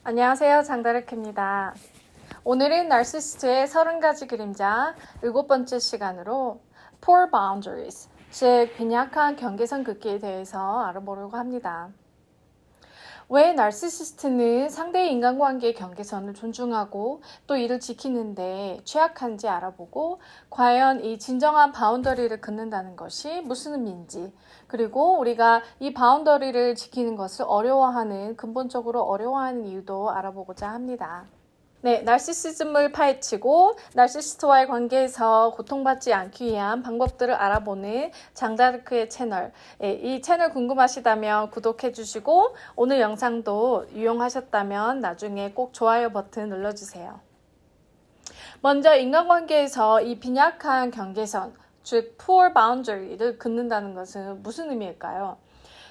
안녕하세요. 장다르크입니다. 오늘은 나르시시스트의 30가지 그림자 7번째 시간으로 Poor Boundaries, 즉 빈약한 경계선 긋기에 대해서 알아보려고 합니다. 왜 나르시시스트는 상대의 인간관계의 경계선을 존중하고 또 이를 지키는데 취약한지 알아보고 과연 이 진정한 바운더리를 긋는다는 것이 무슨 의미인지, 그리고 우리가 이 바운더리를 지키는 것을 근본적으로 어려워하는 이유도 알아보고자 합니다. 네, 나르시시즘을 파헤치고 나르시시스트와의 관계에서 고통받지 않기 위한 방법들을 알아보는 장다르크의 채널. 이 채널 궁금하시다면 구독해 주시고 오늘 영상도 유용하셨다면 나중에 꼭 좋아요 버튼 눌러주세요. 먼저 인간관계에서 이 빈약한 경계선, 즉 poor boundary를 긋는다는 것은 무슨 의미일까요?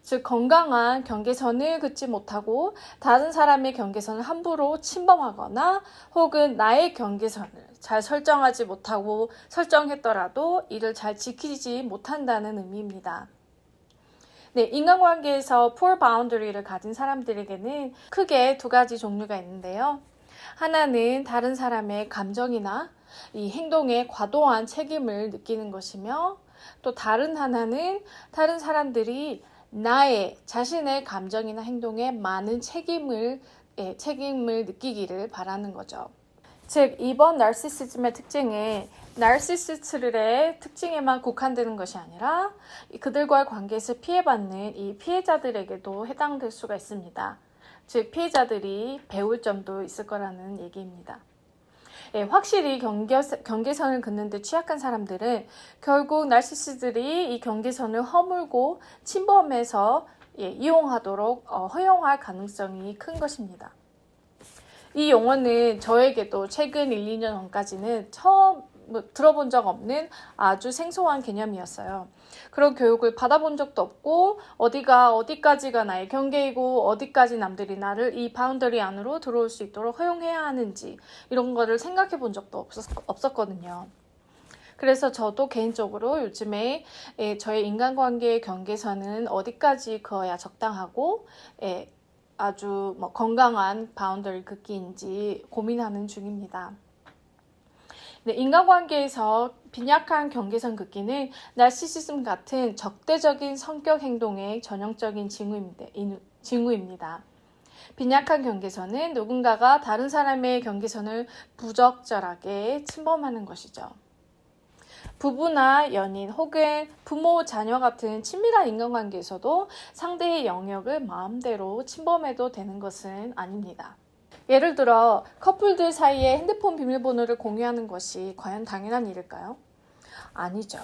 즉 건강한 경계선을 긋지 못하고 다른 사람의 경계선을 함부로 침범하거나 혹은 나의 경계선을 잘 설정하지 못하고 설정했더라도 이를 잘 지키지 못한다는 의미입니다. 네, 인간관계에서 poor boundary를 가진 사람들에게는 크게 두 가지 종류가 있는데요. 하나는 다른 사람의 감정이나 이 행동에 과도한 책임을 느끼는 것이며, 또 다른 하나는 다른 사람들이 자신의 감정이나 행동에 많은 책임을 느끼기를 바라는 거죠. 즉, 이번 나르시시즘의 특징은 나르시시스트의 특징에만 국한되는 것이 아니라 그들과의 관계에서 피해받는 이 피해자들에게도 해당될 수가 있습니다. 즉, 피해자들이 배울 점도 있을 거라는 얘기입니다. 확실히 경계선을 긋는 데 취약한 사람들은 결국 나르시시스트들이 이 경계선을 허물고 침범해서 이용하도록 허용할 가능성이 큰 것입니다. 이 용어는 저에게도 최근 1, 2년 전까지는 처음 들어본 적 없는 아주 생소한 개념이었어요. 그런 교육을 받아본 적도 없고 어디까지가 나의 경계이고 어디까지 남들이 나를 이 바운더리 안으로 들어올 수 있도록 허용해야 하는지 이런 거를 생각해 본 적도 없었거든요. 그래서 저도 개인적으로 요즘에 저의 인간관계의 경계선은 어디까지 그어야 적당하고 아주 건강한 바운더리 긋기인지 고민하는 중입니다. 네, 인간관계에서 빈약한 경계선 긋기는 나르시시즘 같은 적대적인 성격 행동의 전형적인 징후입니다. 빈약한 경계선은 누군가가 다른 사람의 경계선을 부적절하게 침범하는 것이죠. 부부나 연인 혹은 부모, 자녀 같은 친밀한 인간관계에서도 상대의 영역을 마음대로 침범해도 되는 것은 아닙니다. 예를 들어 커플들 사이에 핸드폰 비밀번호를 공유하는 것이 과연 당연한 일일까요? 아니죠.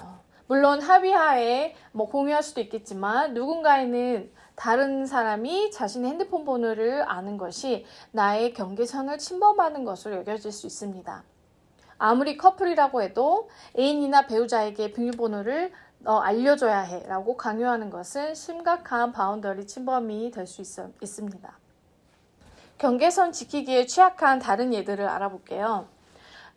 물론 합의하에 공유할 수도 있겠지만 누군가에는 다른 사람이 자신의 핸드폰 번호를 아는 것이 나의 경계선을 침범하는 것으로 여겨질 수 있습니다. 아무리 커플이라고 해도 애인이나 배우자에게 비밀번호를 알려줘야 해 라고 강요하는 것은 심각한 바운더리 침범이 될 수 있습니다. 경계선 지키기에 취약한 다른 예들을 알아볼게요.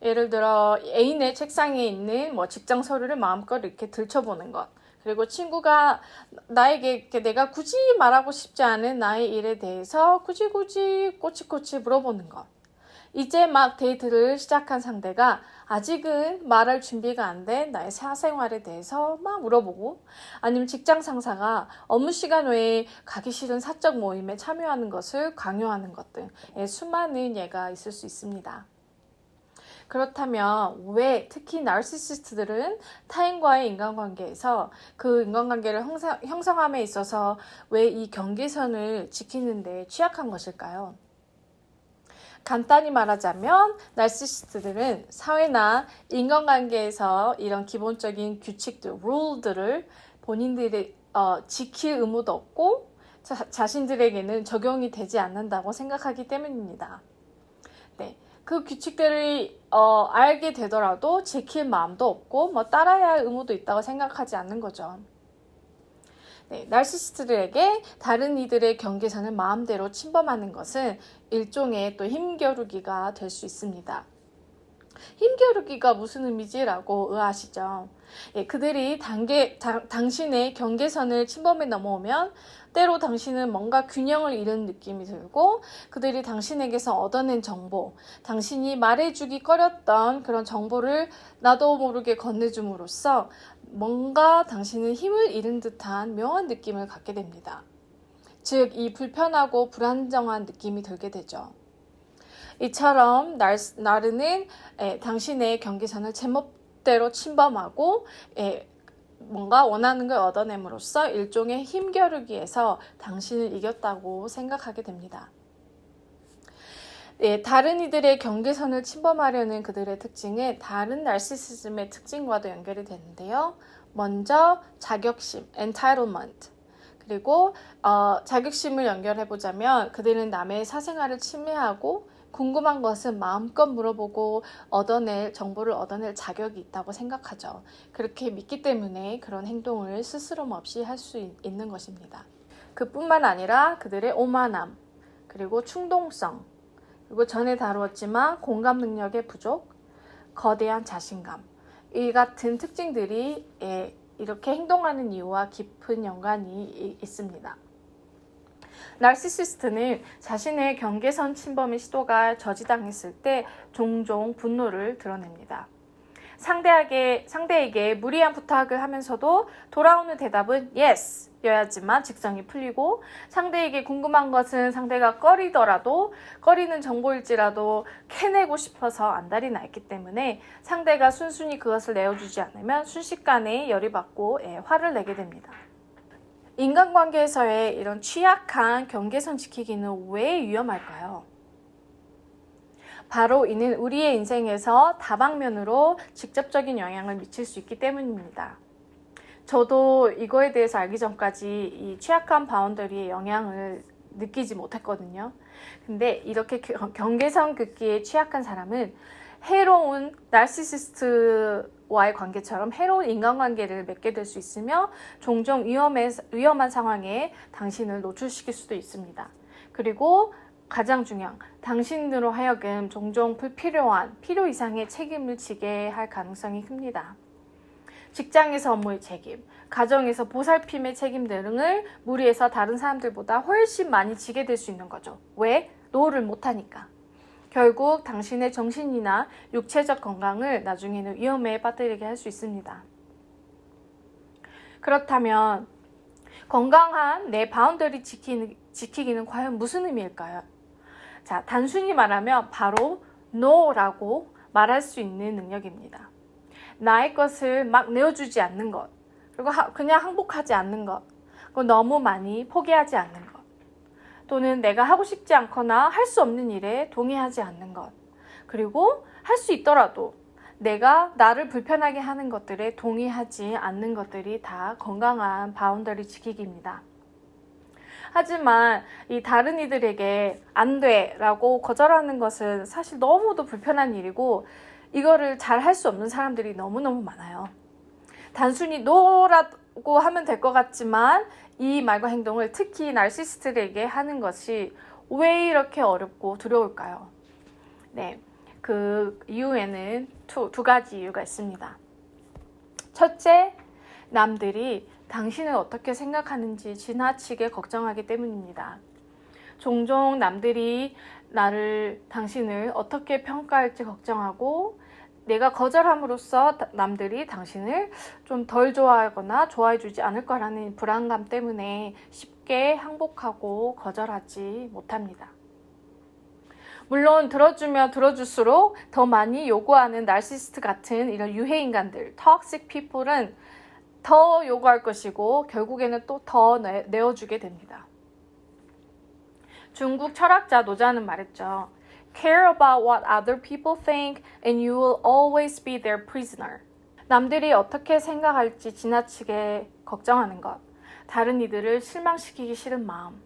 예를 들어 애인의 책상에 있는 직장 서류를 마음껏 이렇게 들춰보는 것, 그리고 친구가 나에게 내가 굳이 말하고 싶지 않은 나의 일에 대해서 굳이 꼬치꼬치 물어보는 것, 이제 막 데이트를 시작한 상대가 아직은 말할 준비가 안 된 나의 사생활에 대해서 막 물어보고, 아니면 직장 상사가 업무 시간 외에 가기 싫은 사적 모임에 참여하는 것을 강요하는 것 등 수많은 예가 있을 수 있습니다. 그렇다면 왜 특히 나르시시스트들은 타인과의 인간관계에서 그 인간관계를 형성함에 있어서 왜 이 경계선을 지키는 데 취약한 것일까요? 간단히 말하자면 나르시시스트들은 사회나 인간관계에서 이런 기본적인 규칙들, 룰들을 본인들이 지킬 의무도 없고 자신들에게는 적용이 되지 않는다고 생각하기 때문입니다. 네, 그 규칙들을 알게 되더라도 지킬 마음도 없고 따라야 할 의무도 있다고 생각하지 않는 거죠. 네, 나르시시스트들에게 다른 이들의 경계선을 마음대로 침범하는 것은 일종의 또 힘겨루기가 될 수 있습니다. 힘겨루기가 무슨 의미지라고 의아하시죠? 예, 그들이 당신의 경계선을 침범해 넘어오면 때로 당신은 뭔가 균형을 잃은 느낌이 들고 그들이 당신에게서 얻어낸 정보, 당신이 말해주기 꺼렸던 그런 정보를 나도 모르게 건네줌으로써 뭔가 당신은 힘을 잃은 듯한 묘한 느낌을 갖게 됩니다. 즉, 이 불편하고 불안정한 느낌이 들게 되죠. 이처럼 나르는 당신의 경계선을 제멋대로 침범하고 뭔가 원하는 걸 얻어냄으로써 일종의 힘겨루기에서 당신을 이겼다고 생각하게 됩니다. 다른 이들의 경계선을 침범하려는 그들의 특징은 다른 나르시시즘의 특징과도 연결이 되는데요. 먼저 자격심, entitlement. 그리고 자격심을 연결해보자면 그들은 남의 사생활을 침해하고 궁금한 것은 마음껏 물어보고 정보를 얻어낼 자격이 있다고 생각하죠. 그렇게 믿기 때문에 그런 행동을 스스럼 없이 할 수 있는 것입니다. 그뿐만 아니라 그들의 오만함, 그리고 충동성, 그리고 전에 다루었지만 공감 능력의 부족, 거대한 자신감, 이 같은 특징들이 이렇게 행동하는 이유와 깊은 연관이 있습니다. 나르시시스트는 자신의 경계선 침범의 시도가 저지당했을 때 종종 분노를 드러냅니다. 상대에게 무리한 부탁을 하면서도 돌아오는 대답은 yes 여야지만 직성이 풀리고 상대에게 궁금한 것은 상대가 꺼리는 정보일지라도 캐내고 싶어서 안달이 나 있기 때문에 상대가 순순히 그것을 내어주지 않으면 순식간에 열이 받고 화를 내게 됩니다. 인간관계에서의 이런 취약한 경계선 지키기는 왜 위험할까요? 바로 이는 우리의 인생에서 다방면으로 직접적인 영향을 미칠 수 있기 때문입니다. 저도 이거에 대해서 알기 전까지 이 취약한 바운더리의 영향을 느끼지 못했거든요. 근데 이렇게 경계선 긋기에 취약한 사람은 해로운 나르시시스트와의 관계처럼 해로운 인간관계를 맺게 될 수 있으며 종종 위험한 상황에 당신을 노출시킬 수도 있습니다. 그리고 가장 중요한 당신으로 하여금 종종 불필요한 필요 이상의 책임을 지게 할 가능성이 큽니다. 직장에서 업무의 책임, 가정에서 보살핌의 책임 등을 무리해서 다른 사람들보다 훨씬 많이 지게 될 수 있는 거죠. 왜? 노를 못하니까. 결국 당신의 정신이나 육체적 건강을 나중에는 위험에 빠뜨리게 할 수 있습니다. 그렇다면 건강한 내 바운더리 지키기는 과연 무슨 의미일까요? 자, 단순히 말하면 바로 no라고 말할 수 있는 능력입니다. 나의 것을 막 내어주지 않는 것, 그리고 그냥 항복하지 않는 것, 그리고 너무 많이 포기하지 않는 것, 또는 내가 하고 싶지 않거나 할 수 없는 일에 동의하지 않는 것, 그리고 할 수 있더라도 내가 나를 불편하게 하는 것들에 동의하지 않는 것들이 다 건강한 바운더리 지키기입니다. 하지만 이 다른 이들에게 안 돼 라고 거절하는 것은 사실 너무도 불편한 일이고 이거를 잘 할 수 없는 사람들이 너무너무 많아요. 단순히 노라고 하면 될 것 같지만 이 말과 행동을 특히 나르시시스트에게 하는 것이 왜 이렇게 어렵고 두려울까요? 네, 그 이유에는 두 가지 이유가 있습니다. 첫째, 남들이 당신을 어떻게 생각하는지 지나치게 걱정하기 때문입니다. 종종 남들이 당신을 어떻게 평가할지 걱정하고 내가 거절함으로써 남들이 당신을 좀 덜 좋아하거나 좋아해주지 않을 거라는 불안감 때문에 쉽게 항복하고 거절하지 못합니다. 물론 들어주면 들어줄수록 더 많이 요구하는 나르시시스트 같은 이런 유해인간들, toxic people은 더 요구할 것이고 결국에는 또 더 내어주게 됩니다. 중국 철학자 노자는 말했죠. Care about what other people think and you will always be their prisoner. 남들이 어떻게 생각할지 지나치게 걱정하는 것, 다른 이들을 실망시키기 싫은 마음,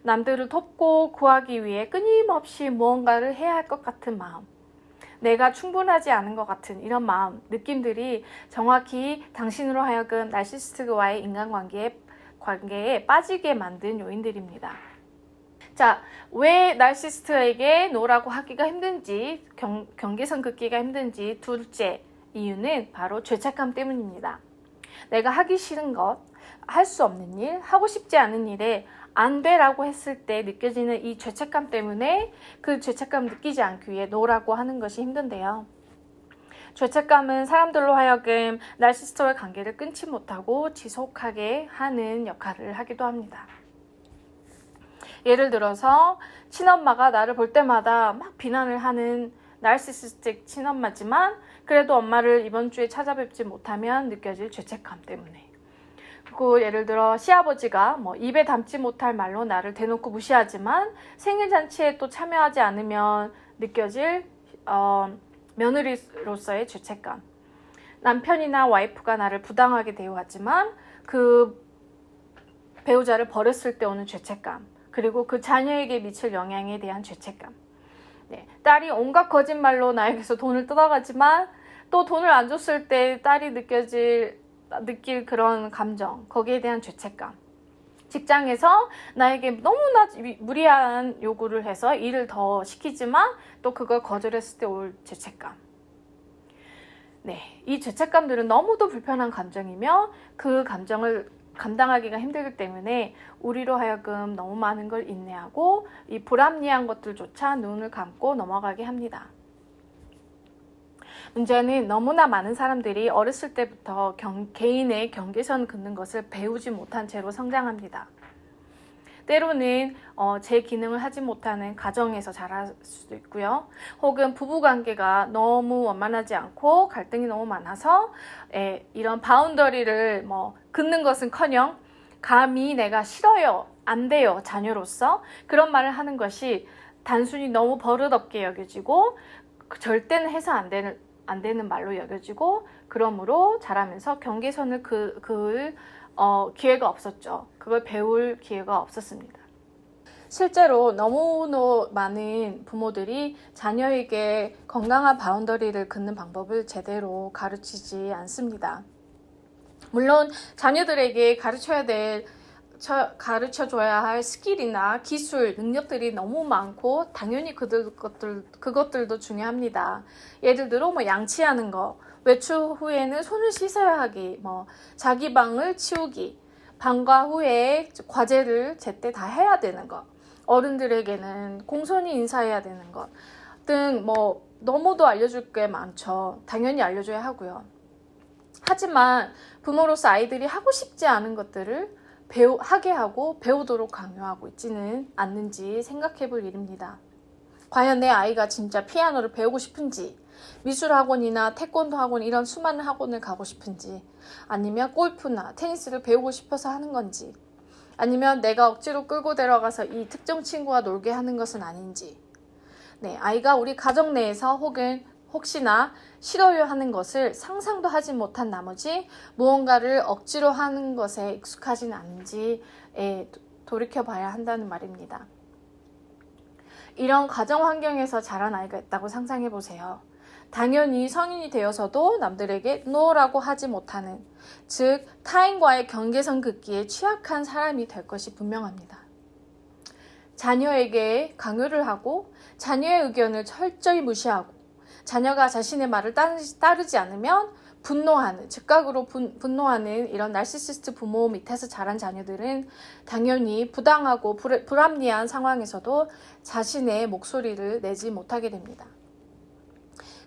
남들을 돕고 구하기 위해 끊임없이 무언가를 해야 할 것 같은 마음, 내가 충분하지 않은 것 같은 이런 마음, 느낌들이 정확히 당신으로 하여금 나르시시스트와의 인간관계에 빠지게 만든 요인들입니다. 자, 왜 나르시스트에게 노라고 하기가 힘든지, 경계선 긋기가 힘든지 둘째 이유는 바로 죄책감 때문입니다. 내가 하기 싫은 것, 할 수 없는 일, 하고 싶지 않은 일에 안 돼라고 했을 때 느껴지는 이 죄책감 때문에 그 죄책감 느끼지 않기 위해 노라고 하는 것이 힘든데요. 죄책감은 사람들로 하여금 나르시스트와의 관계를 끊지 못하고 지속하게 하는 역할을 하기도 합니다. 예를 들어서 친엄마가 나를 볼 때마다 막 비난을 하는 나르시시스틱 친엄마지만 그래도 엄마를 이번 주에 찾아뵙지 못하면 느껴질 죄책감 때문에, 그리고 예를 들어 시아버지가 입에 담지 못할 말로 나를 대놓고 무시하지만 생일잔치에 또 참여하지 않으면 느껴질 며느리로서의 죄책감, 남편이나 와이프가 나를 부당하게 대우하지만 그 배우자를 버렸을 때 오는 죄책감, 그리고 그 자녀에게 미칠 영향에 대한 죄책감. 네, 딸이 온갖 거짓말로 나에게서 돈을 뜯어가지만 또 돈을 안 줬을 때 딸이 느낄 그런 감정, 거기에 대한 죄책감. 직장에서 나에게 너무나 무리한 요구를 해서 일을 더 시키지만 또 그걸 거절했을 때 올 죄책감. 네, 이 죄책감들은 너무도 불편한 감정이며 그 감정을 감당하기가 힘들기 때문에 우리로 하여금 너무 많은 걸 인내하고 이 불합리한 것들조차 눈을 감고 넘어가게 합니다. 문제는 너무나 많은 사람들이 어렸을 때부터 개인의 경계선 긋는 것을 배우지 못한 채로 성장합니다. 때로는 제 기능을 하지 못하는 가정에서 자랄 수도 있고요. 혹은 부부관계가 너무 원만하지 않고 갈등이 너무 많아서 이런 바운더리를 긋는 것은커녕 감히 내가 싫어요, 안 돼요, 자녀로서 그런 말을 하는 것이 단순히 너무 버릇없게 여겨지고 절대는 해서 안 되는 말로 여겨지고, 그러므로 자라면서 경계선을 그을 기회가 없었죠. 그걸 배울 기회가 없었습니다. 실제로 너무너무 많은 부모들이 자녀에게 건강한 바운더리를 긋는 방법을 제대로 가르치지 않습니다. 물론 자녀들에게 가르쳐줘야 할 스킬이나 기술, 능력들이 너무 많고 당연히 그것들도 중요합니다. 예를 들어 양치하는 거, 외출 후에는 손을 씻어야 하기, 자기 방을 치우기, 방과 후에 과제를 제때 다 해야 되는 것, 어른들에게는 공손히 인사해야 되는 것 등 너무도 알려줄 게 많죠. 당연히 알려줘야 하고요. 하지만 부모로서 아이들이 하고 싶지 않은 것들을 하게 하고 배우도록 강요하고 있지는 않는지 생각해 볼 일입니다. 과연 내 아이가 진짜 피아노를 배우고 싶은지, 미술학원이나 태권도 학원 이런 수많은 학원을 가고 싶은지, 아니면 골프나 테니스를 배우고 싶어서 하는 건지, 아니면 내가 억지로 끌고 데려가서 이 특정 친구와 놀게 하는 것은 아닌지, 네, 아이가 우리 가정 내에서 혹시나 싫어요 하는 것을 상상도 하지 못한 나머지 무언가를 억지로 하는 것에 익숙하진 않은지 돌이켜봐야 한다는 말입니다. 이런 가정 환경에서 자란 아이가 있다고 상상해 보세요. 당연히 성인이 되어서도 남들에게 no라고 하지 못하는, 즉 타인과의 경계선 긋기에 취약한 사람이 될 것이 분명합니다. 자녀에게 강요를 하고 자녀의 의견을 철저히 무시하고 자녀가 자신의 말을 따르지 않으면 즉각으로 분노하는 이런 나르시시스트 부모 밑에서 자란 자녀들은 당연히 부당하고 불합리한 상황에서도 자신의 목소리를 내지 못하게 됩니다.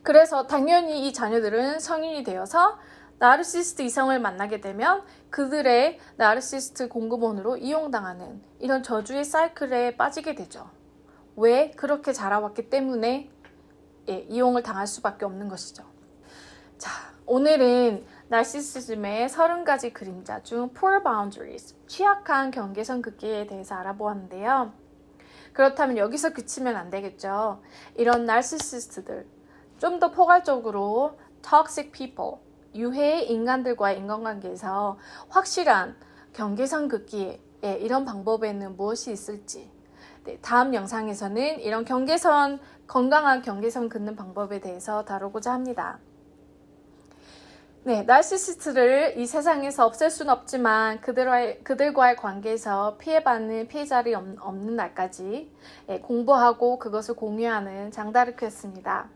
그래서 당연히 이 자녀들은 성인이 되어서 나르시시스트 이성을 만나게 되면 그들의 나르시시스트 공급원으로 이용당하는 이런 저주의 사이클에 빠지게 되죠. 왜? 그렇게 자라왔기 때문에 이용을 당할 수밖에 없는 것이죠. 자, 오늘은 나르시시즘의 30가지 그림자 중 poor boundaries, 취약한 경계선 긋기에 대해서 알아보았는데요. 그렇다면 여기서 그치면 안 되겠죠. 이런 나르시시스트들, 좀 더 포괄적으로 toxic people, 유해의 인간들과의 인간관계에서 확실한 경계선 긋기에 이런 방법에는 무엇이 있을지, 네, 다음 영상에서는 이런 건강한 경계선 긋는 방법에 대해서 다루고자 합니다. 네, 나르시시스트를 이 세상에서 없앨 수는 없지만 그들과의 관계에서 피해받는 피해자들이 없는 날까지 공부하고 그것을 공유하는 장다르크였습니다.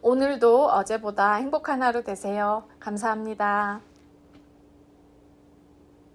오늘도 어제보다 행복한 하루 되세요. 감사합니다.